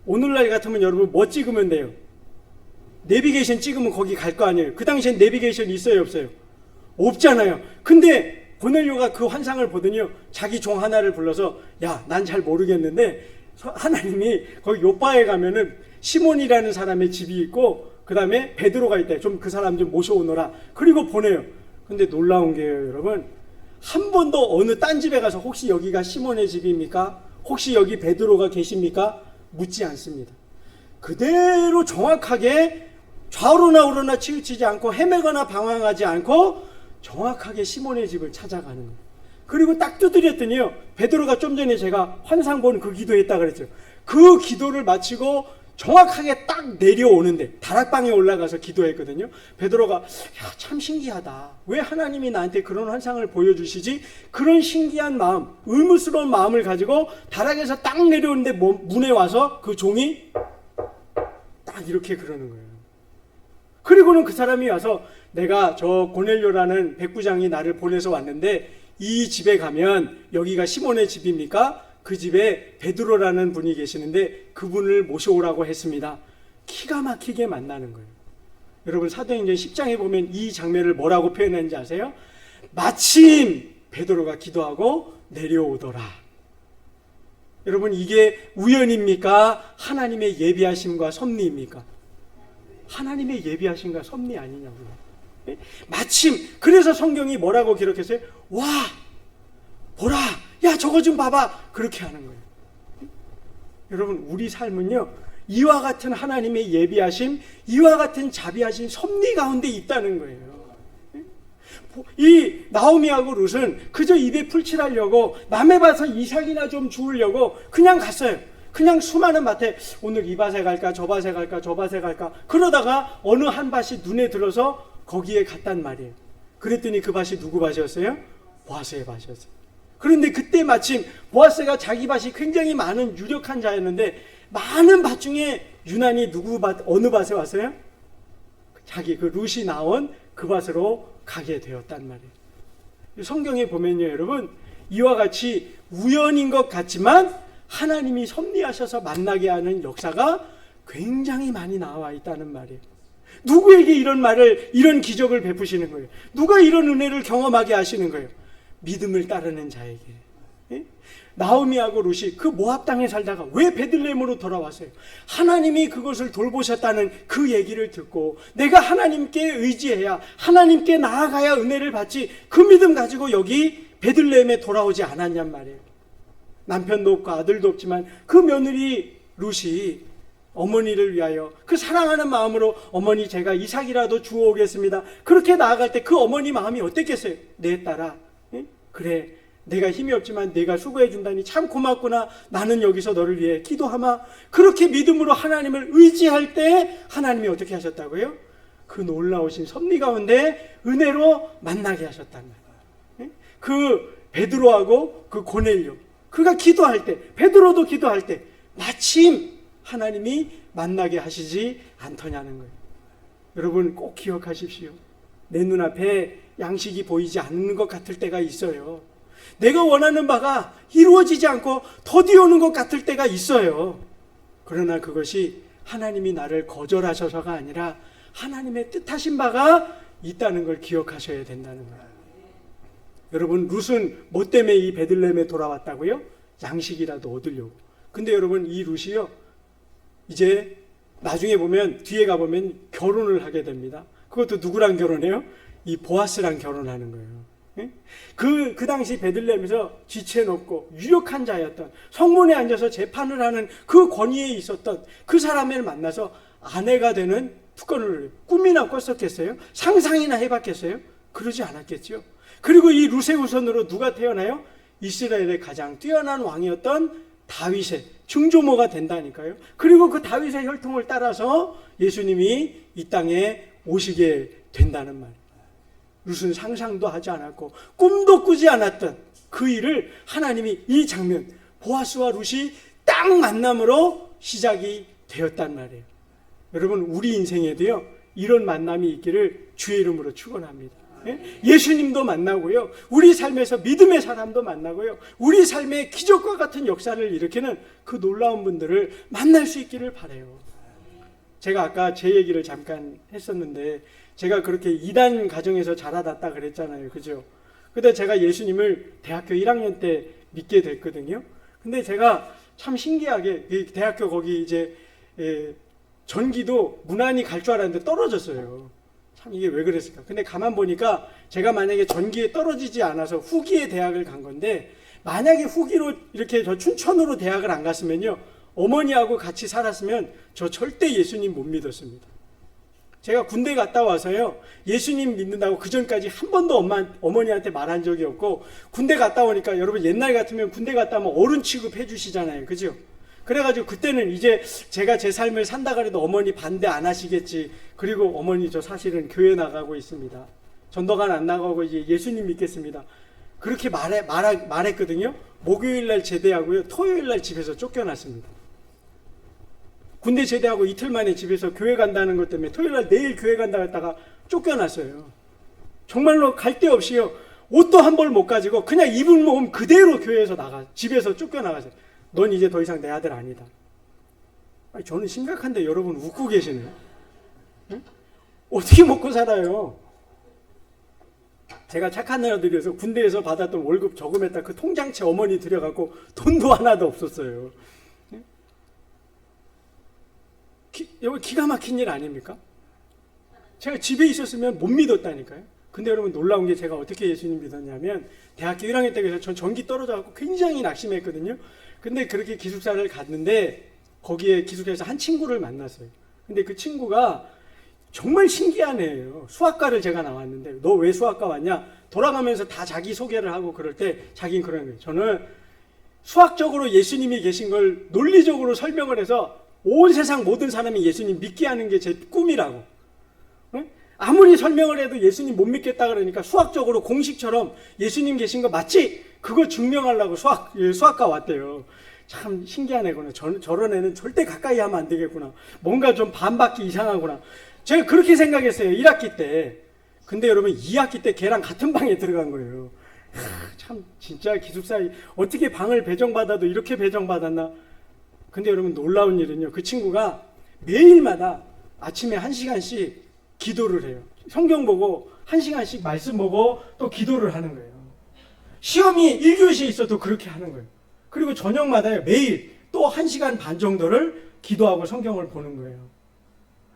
S1: 오늘날 같으면 여러분 뭐 찍으면 돼요? 내비게이션 찍으면 거기 갈 거 아니에요. 그 당시엔 내비게이션 있어요, 없어요? 없잖아요. 근데 고넬료가 그 환상을 보더니요, 자기 종 하나를 불러서, 야, 난 잘 모르겠는데 하나님이 거기 요빠에 가면은 시몬이라는 사람의 집이 있고 그 다음에 베드로가 있다. 좀 그 사람 좀 모셔오너라. 그리고 보내요. 근데 놀라운 게요, 여러분, 한 번도 어느 딴 집에 가서 혹시 여기가 시몬의 집입니까? 혹시 여기 베드로가 계십니까? 묻지 않습니다. 그대로 정확하게 좌우로나 우로나 치우치지 않고 헤매거나 방황하지 않고 정확하게 시몬의 집을 찾아가는 거예요. 그리고 딱 두드렸더니요, 베드로가 좀 전에 제가 환상 본 그 기도했다 그랬죠. 그 기도를 마치고 정확하게 딱 내려오는데 다락방에 올라가서 기도했거든요. 베드로가, 야, 참 신기하다. 왜 하나님이 나한테 그런 환상을 보여주시지? 그런 신기한 마음, 의무스러운 마음을 가지고 다락에서 딱 내려오는데 문에 와서 그 종이 딱 이렇게 그러는 거예요. 그리고는 그 사람이 와서, 내가 저 고넬료라는 백부장이 나를 보내서 왔는데 이 집에 가면 여기가 시몬의 집입니까? 그 집에 베드로라는 분이 계시는데 그분을 모셔오라고 했습니다. 기가 막히게 만나는 거예요. 여러분, 사도행전 10장에 보면 이 장면을 뭐라고 표현했는지 아세요? 마침 베드로가 기도하고 내려오더라. 여러분, 이게 우연입니까? 하나님의 예비하심과 섭리입니까? 하나님의 예비하심과 섭리 아니냐고요. 마침, 그래서 성경이 뭐라고 기록했어요? 와, 보라, 야, 저거 좀 봐봐. 그렇게 하는 거예요. 여러분, 우리 삶은요, 이와 같은 하나님의 예비하심, 이와 같은 자비하신 섭리 가운데 있다는 거예요. 이 나오미하고 룻은 그저 입에 풀칠하려고, 남의 밭에 이삭이나 좀 주우려고 그냥 갔어요. 그냥 수많은 밭에 오늘 이 밭에 갈까, 저 밭에 갈까, 저 밭에 갈까, 그러다가 어느 한 밭이 눈에 들어서 거기에 갔단 말이에요. 그랬더니 그 밭이 누구 밭이었어요? 보아스의 밭이었어요. 그런데 그때 마침 보아스가 자기 밭이 굉장히 많은 유력한 자였는데, 많은 밭 중에 유난히 누구 밭, 어느 밭에 왔어요? 자기 그 룻이 나온 그 밭으로 가게 되었단 말이에요. 성경에 보면요, 여러분, 이와 같이 우연인 것 같지만 하나님이 섭리하셔서 만나게 하는 역사가 굉장히 많이 나와 있다는 말이에요. 누구에게 이런 말을, 이런 기적을 베푸시는 거예요? 누가 이런 은혜를 경험하게 하시는 거예요? 믿음을 따르는 자에게. 예? 나오미하고 룻이 그 모압 땅에 살다가 왜 베들레헴으로 돌아왔어요? 하나님이 그것을 돌보셨다는 그 얘기를 듣고, 내가 하나님께 의지해야, 하나님께 나아가야 은혜를 받지, 그 믿음 가지고 여기 베들레헴에 돌아오지 않았냔 말이에요. 남편도 없고 아들도 없지만 그 며느리 룻이 어머니를 위하여 그 사랑하는 마음으로, 어머니 제가 이삭이라도 주워오겠습니다. 그렇게 나아갈 때 그 어머니 마음이 어땠겠어요? 내 딸아, 예? 그래, 내가 힘이 없지만 내가 수고해 준다니 참 고맙구나. 나는 여기서 너를 위해 기도하마. 그렇게 믿음으로 하나님을 의지할 때 하나님이 어떻게 하셨다고요? 그 놀라우신 섭리 가운데 은혜로 만나게 하셨단 말이에요. 그 베드로하고 그 고넬료, 그가 기도할 때, 베드로도 기도할 때 마침 하나님이 만나게 하시지 않더냐는 거예요. 여러분 꼭 기억하십시오. 내 눈앞에 양식이 보이지 않는 것 같을 때가 있어요. 내가 원하는 바가 이루어지지 않고 더디오는 것 같을 때가 있어요. 그러나 그것이 하나님이 나를 거절하셔서가 아니라 하나님의 뜻하신 바가 있다는 걸 기억하셔야 된다는 거예요. 여러분, 룻은 뭐 때문에 이 베들레헴에 돌아왔다고요? 양식이라도 얻으려고. 근데 여러분, 이 룻이요, 이제 나중에 보면, 뒤에 가보면 결혼을 하게 됩니다. 그것도 누구랑 결혼해요? 이 보아스랑 결혼하는 거예요. 그 당시 베들레헴에서 지체 높고 유력한 자였던, 성문에 앉아서 재판을 하는 그 권위에 있었던 그 사람을 만나서 아내가 되는 특권을 꿈이나 꿨었겠어요? 상상이나 해봤겠어요? 그러지 않았겠죠. 그리고 이 룻의 후손으로 누가 태어나요? 이스라엘의 가장 뛰어난 왕이었던 다윗의 증조모가 된다니까요. 그리고 그 다윗의 혈통을 따라서 예수님이 이 땅에 오시게 된다는 말. 룻은 상상도 하지 않았고 꿈도 꾸지 않았던 그 일을 하나님이, 이 장면, 보아스와 룻이 딱 만남으로 시작이 되었단 말이에요. 여러분, 우리 인생에도요, 이런 만남이 있기를 주의 이름으로 축원합니다. 예수님도 만나고요, 우리 삶에서 믿음의 사람도 만나고요, 우리 삶에 기적과 같은 역사를 일으키는 그 놀라운 분들을 만날 수 있기를 바라요. 제가 아까 제 얘기를 잠깐 했었는데, 제가 그렇게 이단 가정에서 자라났다 그랬잖아요. 그죠? 근데 제가 예수님을 대학교 1학년 때 믿게 됐거든요. 근데 제가 참 신기하게 대학교 거기 이제 전기도 무난히 갈 줄 알았는데 떨어졌어요. 참 이게 왜 그랬을까? 근데 가만 보니까 제가 만약에 전기에 떨어지지 않아서 후기에 대학을 간 건데, 만약에 후기로 이렇게 저 춘천으로 대학을 안 갔으면요, 어머니하고 같이 살았으면 저 절대 예수님 못 믿었습니다. 제가 군대 갔다 와서요, 예수님 믿는다고 그 전까지 한 번도 어머니한테 말한 적이 없고, 군대 갔다 오니까 여러분 옛날 같으면 군대 갔다 오면 어른 취급해 주시잖아요. 그죠? 그래가지고 그때는 이제 제가 제 삶을 산다 그래도 어머니 반대 안 하시겠지. 그리고 어머니 저 사실은 교회 나가고 있습니다. 전도관 안 나가고 이제 예수님 믿겠습니다. 그렇게 말했거든요. 목요일날 제대하고요, 토요일날 집에서 쫓겨났습니다. 군대 제대하고 이틀 만에 집에서 교회 간다는 것 때문에 토요일날 내일 교회 간다고 했다가 쫓겨났어요. 정말로 갈 데 없이요, 옷도 한 벌 못 가지고 그냥 입은 몸 그대로 교회에서 집에서 쫓겨나가세요. 넌 이제 더 이상 내 아들 아니다. 아니, 저는 심각한데 여러분 웃고 계시네요. 응? 어떻게 먹고 살아요? 제가 착한 아들이어서 군대에서 받았던 월급 저금했다 그 통장채 어머니 들여갖고 돈도 하나도 없었어요. 여러분, 기가 막힌 일 아닙니까? 제가 집에 있었으면 못 믿었다니까요. 근데 여러분, 놀라운 게 제가 어떻게 예수님 믿었냐면, 대학교 1학년 때에서 전 전기 떨어져갖고 굉장히 낙심했거든요. 근데 그렇게 기숙사를 갔는데 거기에 기숙사에서 한 친구를 만났어요. 근데 그 친구가 정말 신기한 애예요. 수학과를 제가 나왔는데, 너 왜 수학과 왔냐? 돌아가면서 다 자기 소개를 하고 그럴 때 자기는 그런 거예요. 저는 수학적으로 예수님이 계신 걸 논리적으로 설명을 해서 온 세상 모든 사람이 예수님 믿게 하는 게 제 꿈이라고. 아무리 설명을 해도 예수님 못 믿겠다 그러니까 수학적으로 공식처럼 예수님 계신 거 맞지? 그거 증명하려고 수학과 왔대요. 참 신기한 애구나. 저런 애는 절대 가까이 하면 안 되겠구나. 뭔가 좀 반박기 이상하구나. 제가 그렇게 생각했어요, 1학기 때. 근데 여러분, 2학기 때 걔랑 같은 방에 들어간 거예요. 참 진짜 기숙사 어떻게 방을 배정받아도 이렇게 배정받았나. 근데 여러분, 놀라운 일은요, 그 친구가 매일마다 아침에 1시간씩 기도를 해요. 성경 보고 1시간씩 말씀 보고 또 기도를 하는 거예요. 시험이 1교시에 있어도 그렇게 하는 거예요. 그리고 저녁마다 매일 또 1시간 반 정도를 기도하고 성경을 보는 거예요.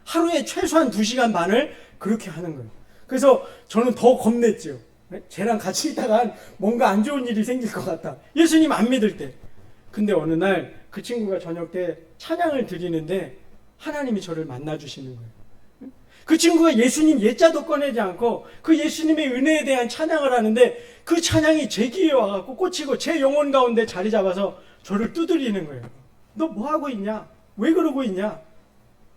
S1: 하루에 최소한 2시간 반을 그렇게 하는 거예요. 그래서 저는 더 겁냈죠. 쟤랑 같이 있다가 뭔가 안 좋은 일이 생길 것 같다. 예수님 안 믿을 때. 근데 어느 날 그 친구가 저녁 때 찬양을 드리는데 하나님이 저를 만나주시는 거예요. 그 친구가 예수님 예자도 꺼내지 않고 그 예수님의 은혜에 대한 찬양을 하는데, 그 찬양이 제 귀에 와갖고 꽂히고 제 영혼 가운데 자리 잡아서 저를 두드리는 거예요. 너 뭐 하고 있냐? 왜 그러고 있냐?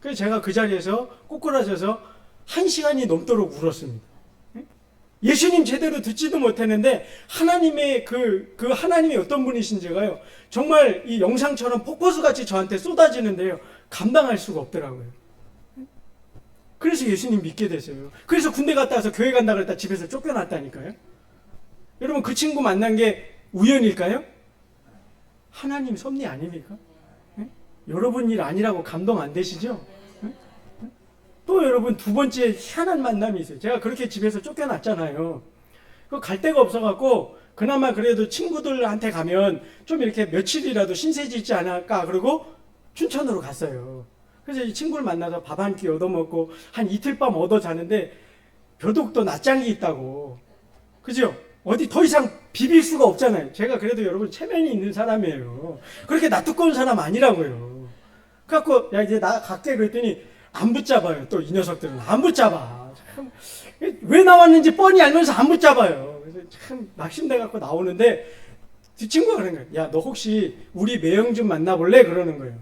S1: 그래서 제가 그 자리에서 꼬꾸라져서 1시간이 넘도록 울었습니다. 예수님 제대로 듣지도 못했는데 하나님의 그 하나님이 어떤 분이신지가요, 정말 이 영상처럼 폭포수같이 저한테 쏟아지는데요, 감당할 수가 없더라고요. 그래서 예수님 믿게 됐어요. 그래서 군대 갔다 와서 교회 간다 그랬다 집에서 쫓겨났다니까요. 여러분 그 친구 만난 게 우연일까요? 하나님 섭리 아닙니까? 네? 여러분 일 아니라고 감동 안 되시죠? 네? 또 여러분 두 번째 희한한 만남이 있어요. 제가 그렇게 집에서 쫓겨났잖아요. 갈 데가 없어갖고 그나마 그래도 친구들한테 가면 좀 이렇게 며칠이라도 신세지 있지 않을까 그러고 춘천으로 갔어요. 그래서 이 친구를 만나서 밥 한 끼 얻어먹고 한 이틀 밤 얻어 자는데 벼독도 낮잠이 있다고. 그죠? 어디 더 이상 비빌 수가 없잖아요. 제가 그래도 여러분 체면이 있는 사람이에요. 그렇게 낯두꺼운 사람 아니라고요. 그래갖고 야 이제 나 갈게 그랬더니 안 붙잡아요. 또 이 녀석들은 안 붙잡아. 참, 왜 나왔는지 뻔히 알면서 안 붙잡아요. 그래서 참 낙심돼갖고 나오는데 그 친구가 그런 거예요. 야 너 혹시 우리 매형 좀 만나볼래? 그러는 거예요.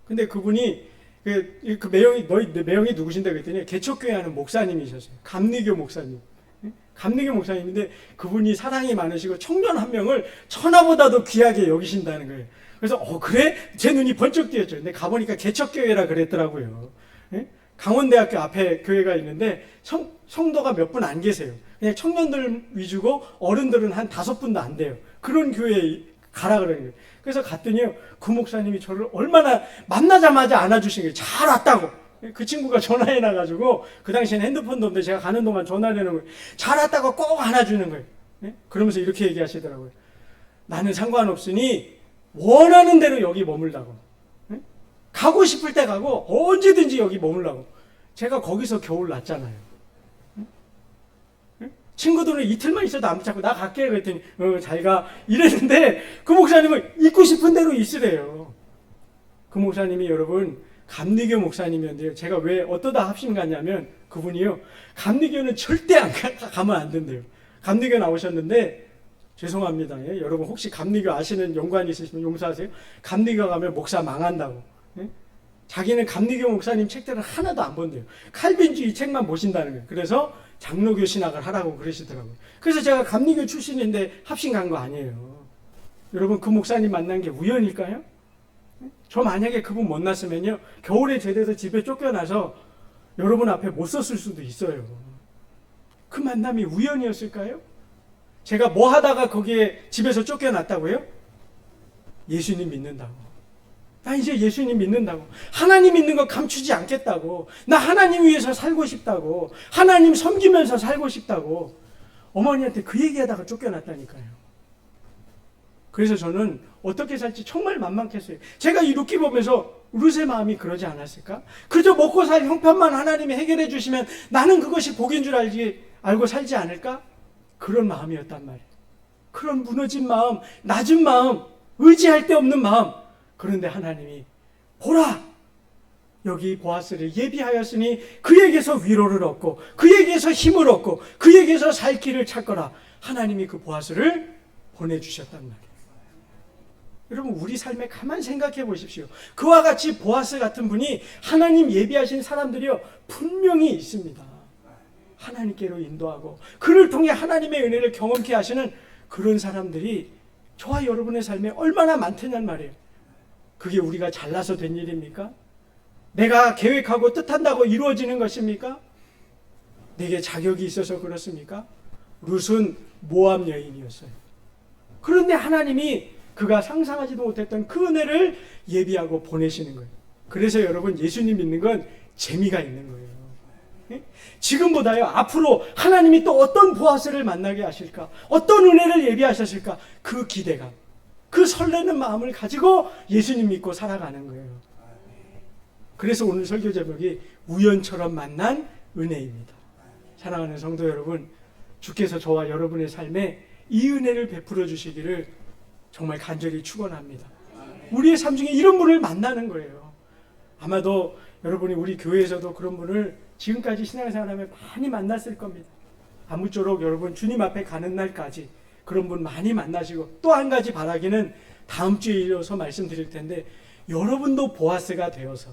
S1: 근데 그분이 그 매형이 너 매형이 누구신데 그랬더니 개척교회 하는 목사님이셨어요. 감리교 목사님. 감리교 목사님인데 그분이 사랑이 많으시고 청년 한 명을 천하보다도 귀하게 여기신다는 거예요. 그래서 그래? 제 눈이 번쩍 띄었죠. 근데 가보니까 개척교회라 그랬더라고요. 강원대학교 앞에 교회가 있는데 성도가 몇 분 안 계세요. 그냥 청년들 위주고 어른들은 한 5분도 안 돼요. 그런 교회에 가라 그러는 거예요. 그래서 갔더니요, 그 목사님이 저를 얼마나 만나자마자 안아주신 거예요. 잘 왔다고. 그 친구가 전화해놔가지고 그 당시에는 핸드폰도 없는데 제가 가는 동안 전화를 해놓은 거예요. 잘 왔다고 꼭 안아주는 거예요. 그러면서 이렇게 얘기하시더라고요. 나는 상관없으니 원하는 대로 여기 머물라고. 가고 싶을 때 가고 언제든지 여기 머물라고. 제가 거기서 겨울 났잖아요. 친구들은 이틀만 있어도 안 붙잡고 나 갈게 그랬더니 잘 가 이랬는데 그 목사님은 있고 싶은 대로 있으래요. 그 목사님이 여러분 감리교 목사님이었는데요. 제가 왜 어떠다 합심 갔냐면 그분이요. 감리교는 절대 가면 안 된대요. 감리교 나오셨는데 죄송합니다. 예? 여러분 혹시 감리교 아시는 연관 있으시면 용서하세요. 감리교 가면 목사 망한다고. 예? 자기는 감리교 목사님 책들을 하나도 안 본대요. 칼빈주의 책만 보신다는 거예요. 그래서 장로교 신학을 하라고 그러시더라고요. 그래서 제가 감리교 출신인데 합심 간 거 아니에요. 여러분 그 목사님 만난 게 우연일까요? 저 만약에 그분 만났으면요 겨울에 제대로 집에 쫓겨나서 여러분 앞에 못 섰을 수도 있어요. 그 만남이 우연이었을까요? 제가 뭐 하다가 거기에 집에서 쫓겨났다고요? 예수님 믿는다고. 나 이제 예수님 믿는다고. 하나님 믿는 거 감추지 않겠다고. 나 하나님 위해서 살고 싶다고. 하나님 섬기면서 살고 싶다고. 어머니한테 그 얘기하다가 쫓겨났다니까요. 그래서 저는 어떻게 살지 정말 만만했어요. 제가 이 루키 보면서 룻의 마음이 그러지 않았을까? 그저 먹고 살 형편만 하나님이 해결해 주시면 나는 그것이 복인 줄 알고 살지 않을까? 그런 마음이었단 말이에요. 그런 무너진 마음, 낮은 마음, 의지할 데 없는 마음. 그런데 하나님이 보라! 여기 보아스를 예비하였으니 그에게서 위로를 얻고 그에게서 힘을 얻고 그에게서 살 길을 찾거라. 하나님이 그 보아스를 보내주셨단 말이에요. 여러분 우리 삶에 가만 생각해 보십시오. 그와 같이 보아스 같은 분이 하나님 예비하신 사람들이요 분명히 있습니다. 하나님께로 인도하고 그를 통해 하나님의 은혜를 경험케 하시는 그런 사람들이 저와 여러분의 삶에 얼마나 많다는 말이에요. 그게 우리가 잘나서 된 일입니까? 내가 계획하고 뜻한다고 이루어지는 것입니까? 내게 자격이 있어서 그렇습니까? 룻은 모압 여인이었어요. 그런데 하나님이 그가 상상하지도 못했던 그 은혜를 예비하고 보내시는 거예요. 그래서 여러분 예수님 믿는 건 재미가 있는 거예요. 지금보다요 앞으로 하나님이 또 어떤 보아스를 만나게 하실까, 어떤 은혜를 예비하셨을까, 그 기대감, 그 설레는 마음을 가지고 예수님 믿고 살아가는 거예요. 그래서 오늘 설교 제목이 우연처럼 만난 은혜입니다. 사랑하는 성도 여러분, 주께서 저와 여러분의 삶에 이 은혜를 베풀어 주시기를 정말 간절히 축원합니다. 우리의 삶 중에 이런 분을 만나는 거예요. 아마도 여러분이 우리 교회에서도 그런 분을 지금까지 신앙생활하며 많이 만났을 겁니다. 아무쪼록 여러분 주님 앞에 가는 날까지 그런 분 많이 만나시고, 또 한 가지 바라기는 다음 주에 이어서 말씀드릴 텐데, 여러분도 보아스가 되어서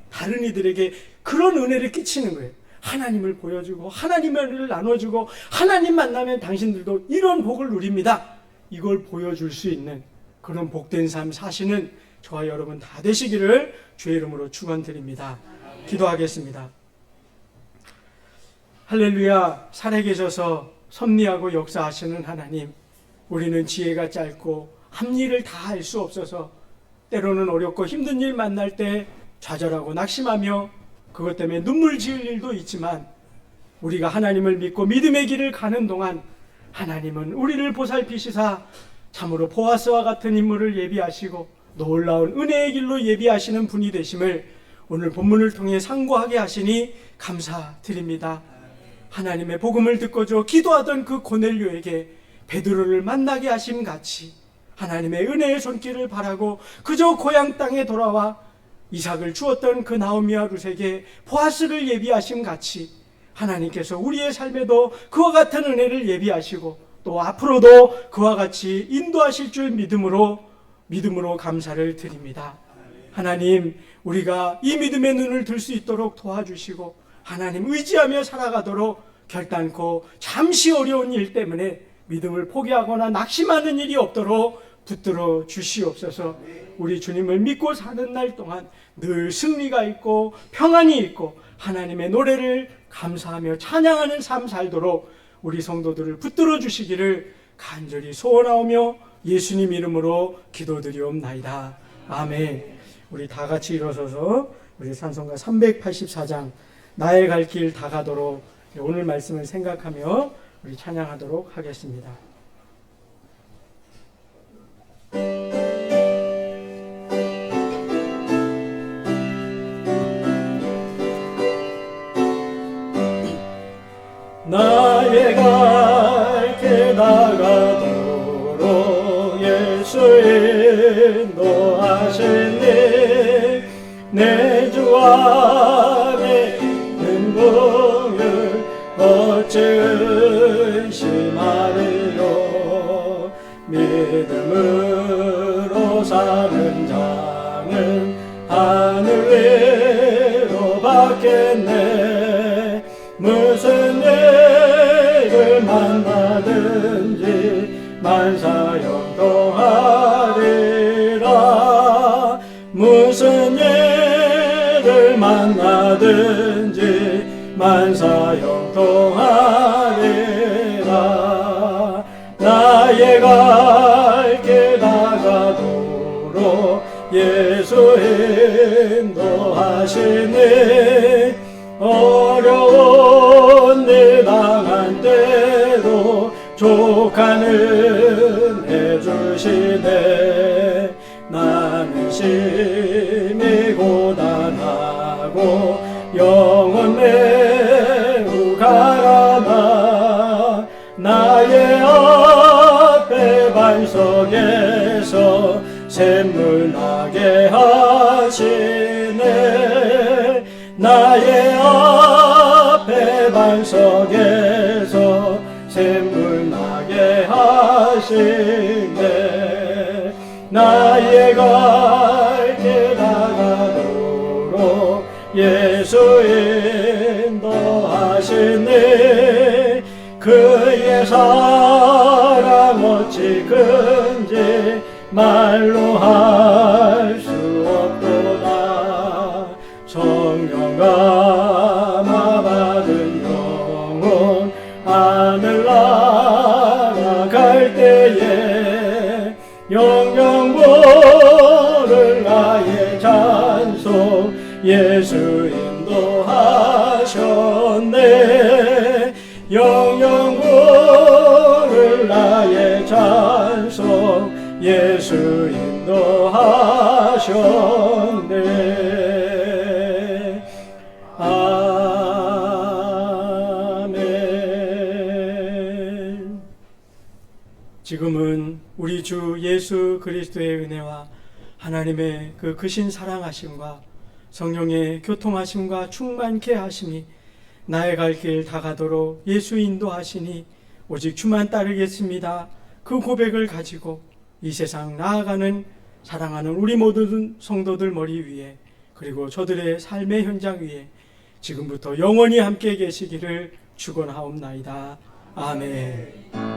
S1: 다른 이들에게 그런 은혜를 끼치는 거예요. 하나님을 보여주고 하나님의 은혜를 나눠주고, 하나님 만나면 당신들도 이런 복을 누립니다, 이걸 보여줄 수 있는 그런 복된 삶 사시는 저와 여러분 다 되시기를 주의 이름으로 축원드립니다. 기도하겠습니다. 할렐루야, 살아계셔서 섭리하고 역사하시는 하나님, 우리는 지혜가 짧고 한 일을 다 할 수 없어서 때로는 어렵고 힘든 일 만날 때 좌절하고 낙심하며 그것 때문에 눈물 지을 일도 있지만, 우리가 하나님을 믿고 믿음의 길을 가는 동안 하나님은 우리를 보살피시사 참으로 보아스와 같은 인물을 예비하시고 놀라운 은혜의 길로 예비하시는 분이 되심을 오늘 본문을 통해 상고하게 하시니 감사드립니다. 하나님의 복음을 듣고저 기도하던 그 고넬료에게 베드로를 만나게 하심 같이 하나님의 은혜의 손길을 바라고 그저 고향 땅에 돌아와 이삭을 주었던 그 나오미와 룻에게 보아스를 예비하심 같이 하나님께서 우리의 삶에도 그와 같은 은혜를 예비하시고 또 앞으로도 그와 같이 인도하실 줄 믿음으로 감사를 드립니다. 하나님, 우리가 이 믿음의 눈을 들 수 있도록 도와주시고 하나님 의지하며 살아가도록 결단코 잠시 어려운 일 때문에 믿음을 포기하거나 낙심하는 일이 없도록 붙들어 주시옵소서. 우리 주님을 믿고 사는 날 동안 늘 승리가 있고 평안이 있고 하나님의 노래를 감사하며 찬양하는 삶 살도록 우리 성도들을 붙들어 주시기를 간절히 소원하오며 예수님 이름으로 기도드리옵나이다. 아멘. 우리 다 같이 일어서서 우리 찬송가 384장 나의 갈 길 다 가도록 오늘 말씀을 생각하며 우리 찬양하도록 하겠습니다. 나의 갈 길 다 가도록 예수 인도하시니 내 주 안에 있는 긍휼 어찌 의심하리요. 믿음으로 사는 자는 하늘 위로 받겠네. 무슨 일을 만나든지 만사형통하리라. 무슨 일을 만나든지 만사형통하리라. 나의 갈 길 다 가도록 예수 인도하시니 어려운 일 당한 때도 족한 은혜 주시네. 나는 심히 고단하고 영혼 매우 가라나 나의 앞에 반석에서 샘물 나게 하시네. 나의 앞에 반석에서 샘물 나게 하시네. 나의 갈 길 다 가도록 예수 인도하시네. 그의 사랑 어찌 큰지 말로 할 수 없도다. 성령 감화 받은 영혼 하늘 날아갈 때에 영영 부를 나의 찬송 예수 인도하셨네. 영영 부를 나의 찬송 예수 인도하셨네. 아멘. 지금은 우리 주 예수 그리스도의 은혜와 하나님의 그 크신 사랑하심과 성령의 교통하심과 충만케 하심이 나의 갈 길 다 가도록 예수 인도하시니 오직 주만 따르겠습니다. 그 고백을 가지고 이 세상 나아가는 사랑하는 우리 모든 성도들 머리 위에 그리고 저들의 삶의 현장 위에 지금부터 영원히 함께 계시기를 축원하옵나이다. 아멘.